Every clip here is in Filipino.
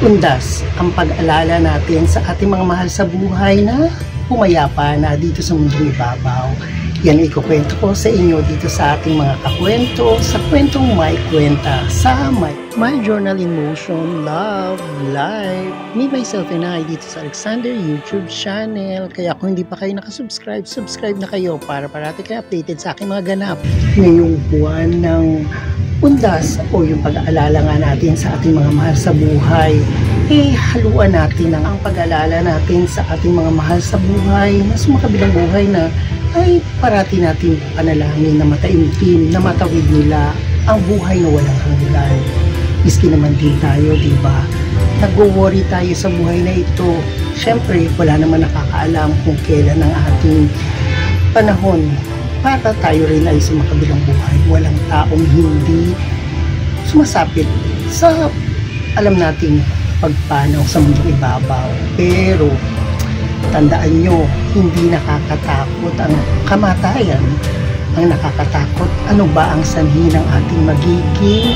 undas ang pag-alala natin sa ating mga mahal sa buhay na pumayapa na dito sa mundong ibabaw. Yan ikukwento ko sa inyo dito sa ating mga kakwento, sa kwentong may kwenta, sa My Journal in Motion, Love, Life, me, myself, and I dito sa Alexander YouTube channel. Kaya kung hindi pa kayo nakasubscribe, subscribe na kayo para parati kayo updated sa aking mga ganap. Ngayong buwan ng undas o yung pag-aalala nga natin sa ating mga mahal sa buhay, haluan natin ang pag-aalala natin sa ating mga mahal sa buhay na sumakabilang buhay na ay parati natin panalangin na mataimtim, na matawid nila ang buhay na walang hanggan. Miski naman din tayo, diba? Nag-worry tayo sa buhay na ito. Siyempre, wala naman nakakaalam kung kailan ang ating panahon para tayo rin ay sumakabilang buhay. Walang taong hindi sumasapit sa alam nating pagpanaw sa mundong ibabaw. Pero tandaan nyo, hindi nakakatakot ang kamatayan. Ang nakakatakot, ano ba ang sanhi ng ating magiging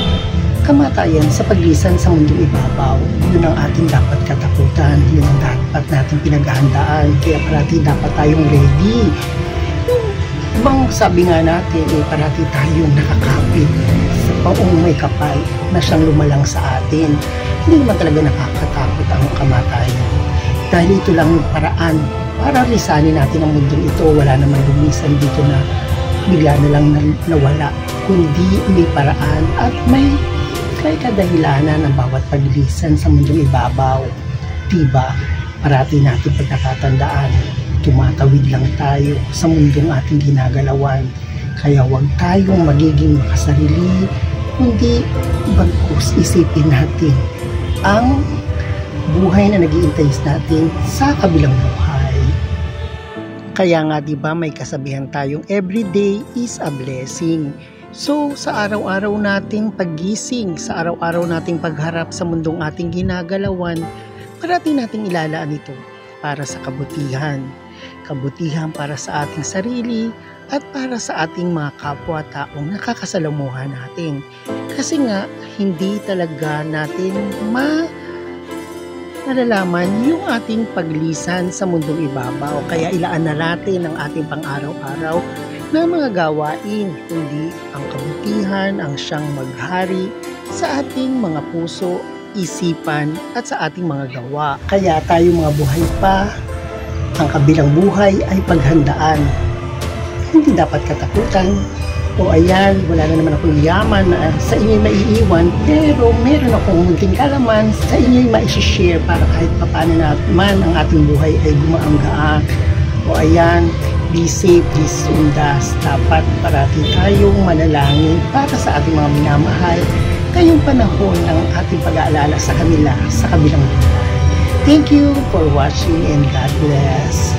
kamatayan sa paglisan sa mundong ibabaw? Yun ang ating dapat katakutan. Yun ang dapat natin pinaghahandaan. Kaya parati dapat tayong ready. Bang sabi nga natin, parati tayong nakakapit sa paong may kapal na siyang lumalang sa atin. Hindi naman talaga nakakatakot ang kamatayan. Dahil ito lang yung paraan para lisanin natin ang mundong ito. Wala naman lumisan dito na bigla na lang nawala. Kundi may paraan at may kadahilanan ng bawat paglisan sa mundong ibabaw. Diba? Parati natin pagkakatandaan. Tumatawid lang tayo sa mundong ating ginagalawan. Kaya huwag tayong magiging makasarili, kundi bagkus isipin natin ang buhay na nag-iintay natin sa kabilang buhay. Kaya nga diba may kasabihan tayong every day is a blessing. So sa araw-araw nating paggising, sa araw-araw nating pagharap sa mundong ating ginagalawan, parati nating ilalaan ito para sa kabutihan. Kabutihan para sa ating sarili at para sa ating mga kapwa-taong nakakasalamuhan natin. Kasi nga, hindi talaga natin nalalaman yung ating paglisan sa mundong ibabaw. Kaya ilaan na natin ang ating pang-araw-araw na mga gawain, kundi ang kabutihan ang siyang maghari sa ating mga puso, isipan at sa ating mga gawa. Kaya tayo mga buhay pa, ang kabilang buhay ay paghandaan. Hindi dapat katakutan. O ayan, wala na naman akong yaman na sa inyo'y maiiwan, pero meron akong munting kalaman sa inyo'y maishishare para kahit papaano naman ang ating buhay ay gumaanggaan. O ayan, be safe this undas. Dapat parati tayong manalangin para sa ating mga minamahal ngayong panahon ng ating pag-aalala sa kanila sa kabilang buhay. Thank you for watching and God bless.